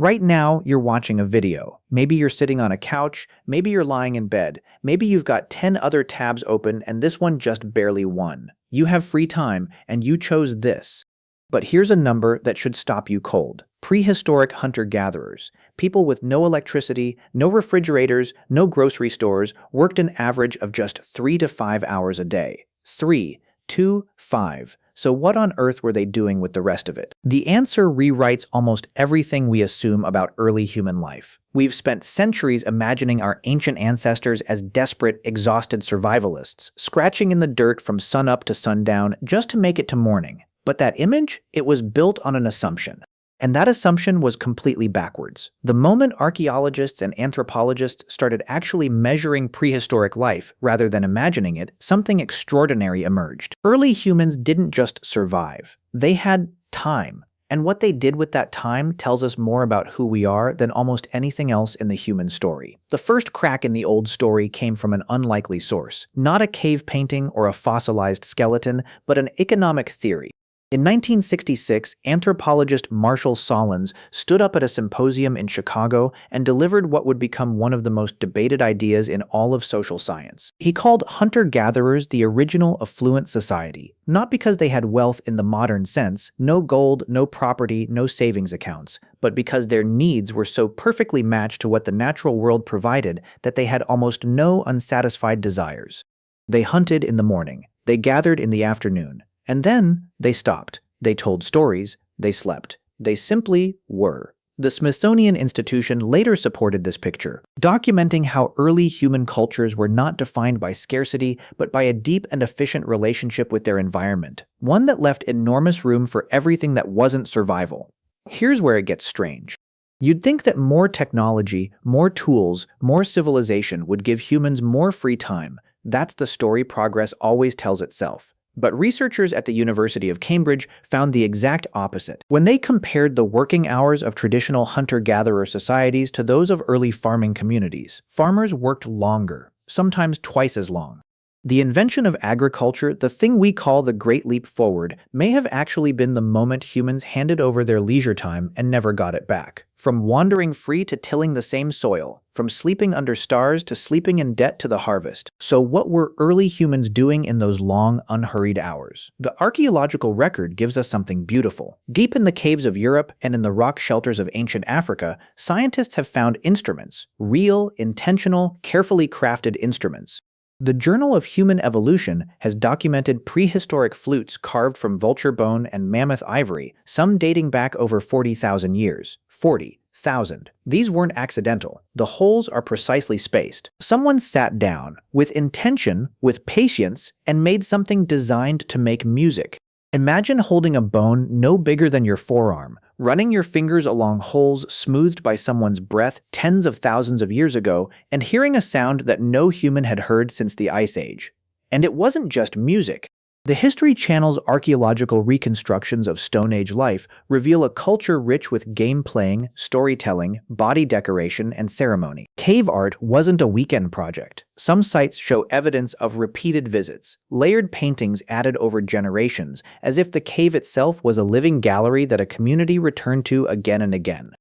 Right now, you're watching a video. Maybe you're sitting on a couch, maybe you're lying in bed, maybe you've got 10 other tabs open and this one just barely won. You have free time and you chose this. But here's a number that should stop you cold. Prehistoric hunter-gatherers, people with no electricity, no refrigerators, no grocery stores, worked an average of just 3 to 5 hours a day. 3, 2, 5. So what on earth were they doing with the rest of it? The answer rewrites almost everything we assume about early human life. We've spent centuries imagining our ancient ancestors as desperate, exhausted survivalists, scratching in the dirt from sunup to sundown just to make it to morning. But that image, it was built on an assumption. And that assumption was completely backwards. The moment archaeologists and anthropologists started actually measuring prehistoric life rather than imagining it, something extraordinary emerged. Early humans didn't just survive. They had time. And what they did with that time tells us more about who we are than almost anything else in the human story. The first crack in the old story came from an unlikely source. Not a cave painting or a fossilized skeleton, but an economic theory. In 1966, anthropologist Marshall Sahlins stood up at a symposium in Chicago and delivered what would become one of the most debated ideas in all of social science. He called hunter-gatherers the original affluent society, not because they had wealth in the modern sense, no gold, no property, no savings accounts, but because their needs were so perfectly matched to what the natural world provided that they had almost no unsatisfied desires. They hunted in the morning, they gathered in the afternoon, and then they stopped. They told stories. They slept. They simply were. The Smithsonian Institution later supported this picture, documenting how early human cultures were not defined by scarcity, but by a deep and efficient relationship with their environment, one that left enormous room for everything that wasn't survival. Here's where it gets strange. You'd think that more technology, more tools, more civilization would give humans more free time. That's the story progress always tells itself. But researchers at the University of Cambridge found the exact opposite. When they compared the working hours of traditional hunter-gatherer societies to those of early farming communities, farmers worked longer, sometimes twice as long. The invention of agriculture, the thing we call the Great Leap Forward, may have actually been the moment humans handed over their leisure time and never got it back. From wandering free to tilling the same soil, from sleeping under stars to sleeping in debt to the harvest. So what were early humans doing in those long, unhurried hours? The archaeological record gives us something beautiful. Deep in the caves of Europe and in the rock shelters of ancient Africa, scientists have found instruments, real, intentional, carefully crafted instruments. The Journal of Human Evolution has documented prehistoric flutes carved from vulture bone and mammoth ivory, some dating back over 40,000 years. 40,000. These weren't accidental. The holes are precisely spaced. Someone sat down, with intention, with patience, and made something designed to make music. Imagine holding a bone no bigger than your forearm, running your fingers along holes smoothed by someone's breath tens of thousands of years ago, and hearing a sound that no human had heard since the Ice Age. And it wasn't just music. The History Channel's archaeological reconstructions of Stone Age life reveal a culture rich with game playing, storytelling, body decoration, and ceremony. Cave art wasn't a weekend project. Some sites show evidence of repeated visits, layered paintings added over generations, as if the cave itself was a living gallery that a community returned to again and again.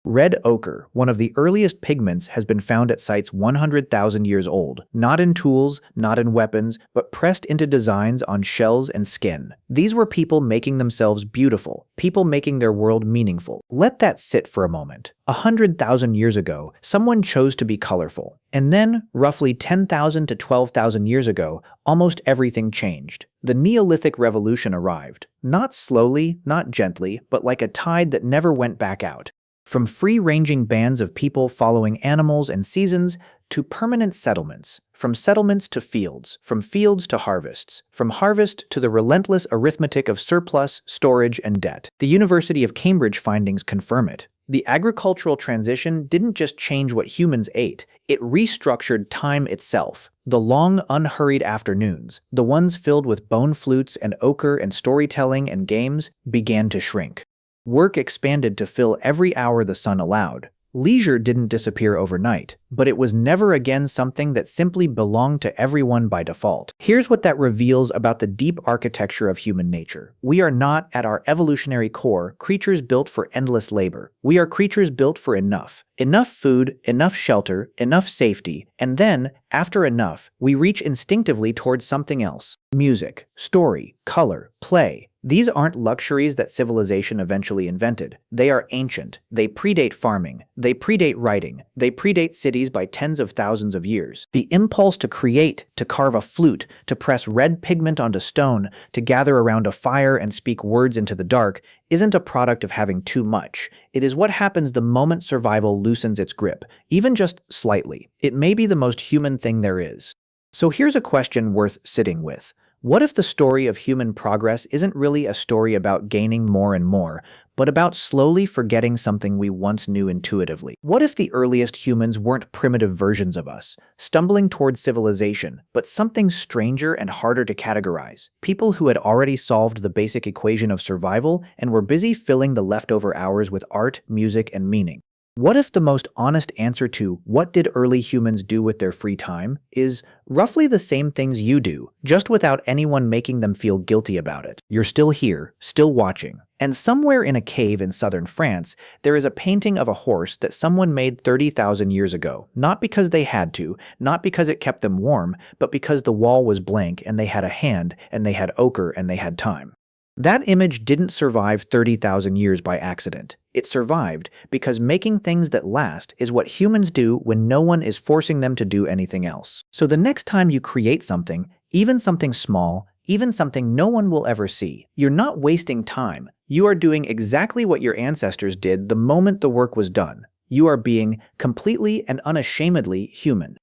Red ochre, one of the earliest pigments, has been found at sites 100,000 years old, not in tools, not in weapons, but pressed into designs on shells and skin. These were people making themselves beautiful, people making their world meaningful. Let that sit for a moment. 100,000 years ago, someone chose to be colorful. And then, roughly 10,000 to 12,000 years ago, almost everything changed. The Neolithic Revolution arrived. Not slowly, not gently, but like a tide that never went back out. From free-ranging bands of people following animals and seasons to permanent settlements, from settlements to fields, from fields to harvests, from harvest to the relentless arithmetic of surplus, storage, and debt. The University of Cambridge findings confirm it. The agricultural transition didn't just change what humans ate, it restructured time itself. The long, unhurried afternoons, the ones filled with bone flutes and ochre and storytelling and games, began to shrink. Work expanded to fill every hour the sun allowed. Leisure didn't disappear overnight, but it was never again something that simply belonged to everyone by default. Here's what that reveals about the deep architecture of human nature. We are not, at our evolutionary core, creatures built for endless labor. We are creatures built for enough. Enough food, enough shelter, enough safety, and then, after enough, we reach instinctively towards something else. Music, story, color, play. These aren't luxuries that civilization eventually invented. They are ancient. They predate farming. They predate writing. They predate cities by tens of thousands of years. The impulse to create, to carve a flute, to press red pigment onto stone, to gather around a fire and speak words into the dark, isn't a product of having too much. It is what happens the moment survival loosens its grip, even just slightly. It may be the most human thing there is. So here's a question worth sitting with. What if the story of human progress isn't really a story about gaining more and more, but about slowly forgetting something we once knew intuitively? What if the earliest humans weren't primitive versions of us, stumbling towards civilization, but something stranger and harder to categorize? People who had already solved the basic equation of survival and were busy filling the leftover hours with art, music, and meaning. What if the most honest answer to what did early humans do with their free time is roughly the same things you do, just without anyone making them feel guilty about it? You're still here, still watching. And somewhere in a cave in southern France, there is a painting of a horse that someone made 30,000 years ago, not because they had to, not because it kept them warm, but because the wall was blank and they had a hand, and they had ochre, and they had time. That image didn't survive 30,000 years by accident. It survived because making things that last is what humans do when no one is forcing them to do anything else. So the next time you create something, even something small, even something no one will ever see, you're not wasting time. You are doing exactly what your ancestors did the moment the work was done. You are being completely and unashamedly human.